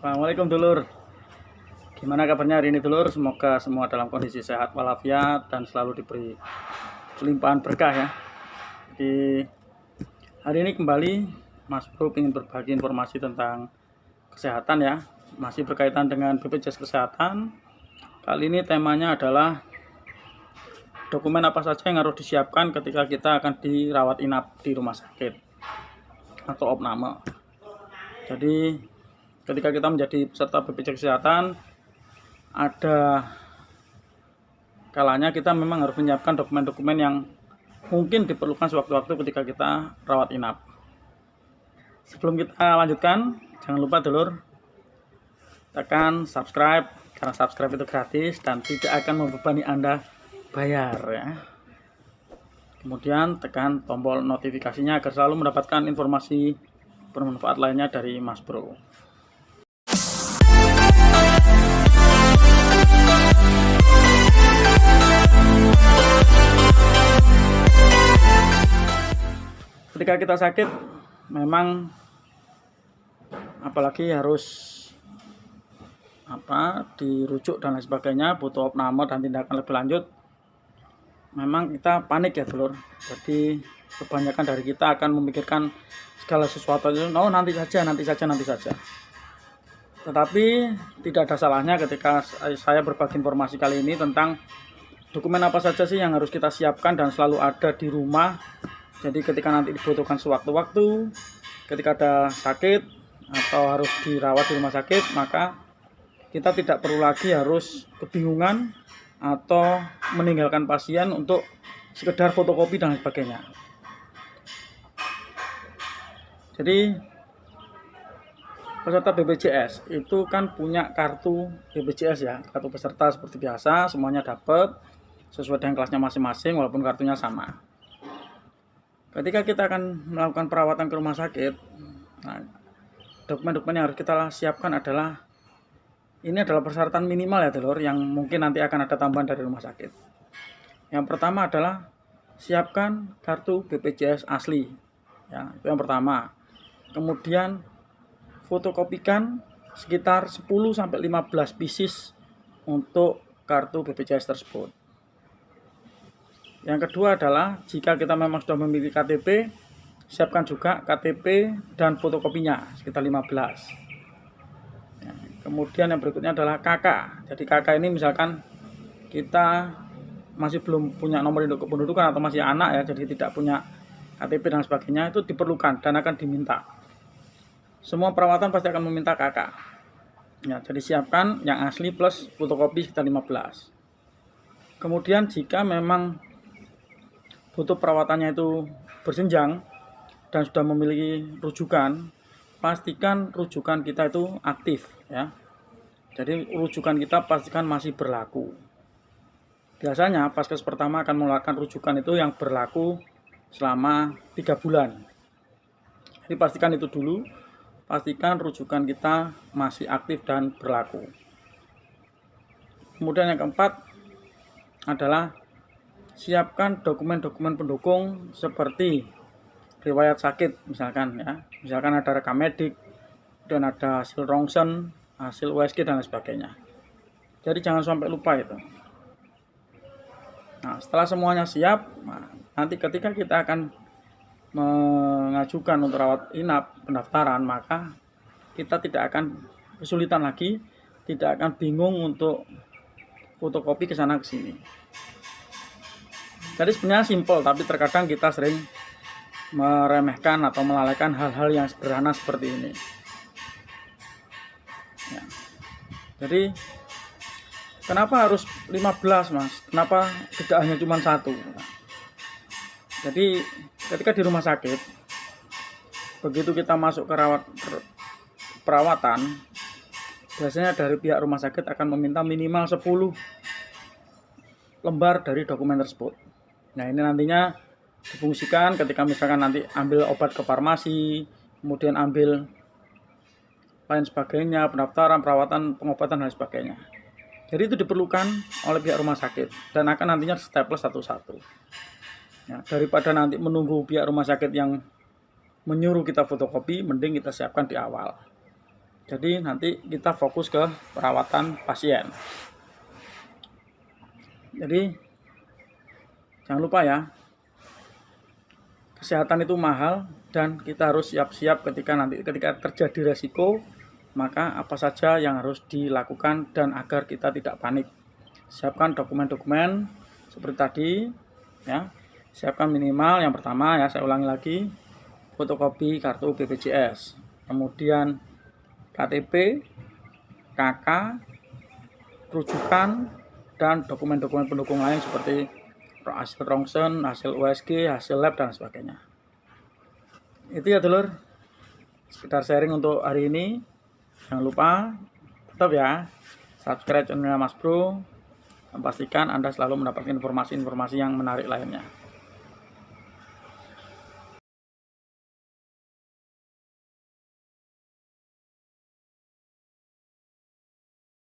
Assalamualaikum dulur. Gimana kabarnya hari ini dulur? Semoga semua dalam kondisi sehat walafiat dan selalu diberi kelimpahan berkah ya. Di hari ini kembali Mas Bro ingin berbagi informasi tentang kesehatan ya. Masih berkaitan dengan BPJS Kesehatan. Kali ini temanya adalah dokumen apa saja yang harus disiapkan ketika kita akan dirawat inap di rumah sakit atau opname. Jadi ketika kita menjadi peserta BPJS Kesehatan, ada kalanya kita memang harus menyiapkan dokumen-dokumen yang mungkin diperlukan sewaktu-waktu ketika kita rawat inap. Sebelum kita lanjutkan, jangan lupa dulur tekan subscribe, karena subscribe itu gratis dan tidak akan membebani Anda bayar ya. Kemudian tekan tombol notifikasinya agar selalu mendapatkan informasi bermanfaat lainnya dari Mas Bro. Ketika kita sakit, memang apalagi harus dirujuk dan lain sebagainya, butuh opname dan tindakan lebih lanjut, memang kita panik ya dulur. Jadi kebanyakan dari kita akan memikirkan segala sesuatu itu, nanti saja. Tetapi tidak ada salahnya ketika saya berbagi informasi kali ini tentang dokumen apa saja sih yang harus kita siapkan dan selalu ada di rumah. Jadi ketika nanti dibutuhkan sewaktu-waktu, ketika ada sakit atau harus dirawat di rumah sakit, maka kita tidak perlu lagi harus kebingungan atau meninggalkan pasien untuk sekedar fotokopi dan sebagainya. Jadi peserta BPJS itu kan punya kartu BPJS ya, kartu peserta seperti biasa, semuanya dapat sesuai dengan kelasnya masing-masing walaupun kartunya sama. Ketika kita akan melakukan perawatan ke rumah sakit, dokumen-dokumen yang harus kita siapkan adalah, ini adalah persyaratan minimal ya dulur, yang mungkin nanti akan ada tambahan dari rumah sakit. Yang pertama adalah siapkan kartu BPJS asli, ya, itu yang pertama. Kemudian fotokopikan sekitar 10-15 pieces untuk kartu BPJS tersebut. Yang kedua adalah jika kita memang sudah memiliki KTP, siapkan juga KTP dan fotokopinya sekitar 15. Ya, kemudian yang berikutnya adalah KK. Jadi KK ini misalkan kita masih belum punya nomor induk kependudukan atau masih anak ya, jadi tidak punya KTP dan sebagainya, itu diperlukan dan akan diminta. Semua perawatan pasti akan meminta KK. Ya, jadi siapkan yang asli plus fotokopi sekitar 15. Kemudian jika memang butuh perawatannya itu berjenjang dan sudah memiliki rujukan, pastikan rujukan kita itu aktif ya. Jadi rujukan kita pastikan masih berlaku. Biasanya vaskes pertama akan mengeluarkan rujukan itu yang berlaku selama 3 bulan. Jadi pastikan itu dulu, pastikan rujukan kita masih aktif dan berlaku. Kemudian yang keempat adalah siapkan dokumen-dokumen pendukung seperti riwayat sakit misalkan ya. Misalkan ada rekam medik, dan ada hasil rongsen, hasil USG dan lain sebagainya. Jadi jangan sampai lupa itu. Nah, setelah semuanya siap, nanti ketika kita akan mengajukan untuk rawat inap pendaftaran, maka kita tidak akan kesulitan lagi, tidak akan bingung untuk fotokopi ke sana ke sini. Jadi sebenarnya simpel, tapi terkadang kita sering meremehkan atau melalaikan hal-hal yang sederhana seperti ini. Ya. Jadi kenapa harus 15 mas? Kenapa tidak hanya cuma 1? Jadi ketika di rumah sakit, begitu kita masuk ke perawatan, biasanya dari pihak rumah sakit akan meminta minimal 10 lembar dari dokumen tersebut. Nah ini nantinya difungsikan ketika misalkan nanti ambil obat ke farmasi, kemudian ambil lain sebagainya, pendaftaran, perawatan, pengobatan dan sebagainya. Jadi itu diperlukan oleh pihak rumah sakit dan akan nantinya staples satu-satu. Ya, daripada nanti menunggu pihak rumah sakit yang menyuruh kita fotokopi, mending kita siapkan di awal. Jadi nanti kita fokus ke perawatan pasien. Jadi jangan lupa ya, kesehatan itu mahal dan kita harus siap-siap ketika terjadi resiko, maka apa saja yang harus dilakukan dan agar kita tidak panik. Siapkan dokumen-dokumen seperti tadi ya. Siapkan minimal yang pertama ya, saya ulangi lagi, fotokopi kartu BPJS, kemudian KTP, KK, rujukan, dan dokumen-dokumen pendukung lain seperti hasil ronsen, hasil USG, hasil lab, dan sebagainya. Itu ya dulur, sekedar sharing untuk hari ini. Jangan lupa tetap ya subscribe channelnya Mas Bro, dan pastikan Anda selalu mendapatkan informasi-informasi yang menarik lainnya.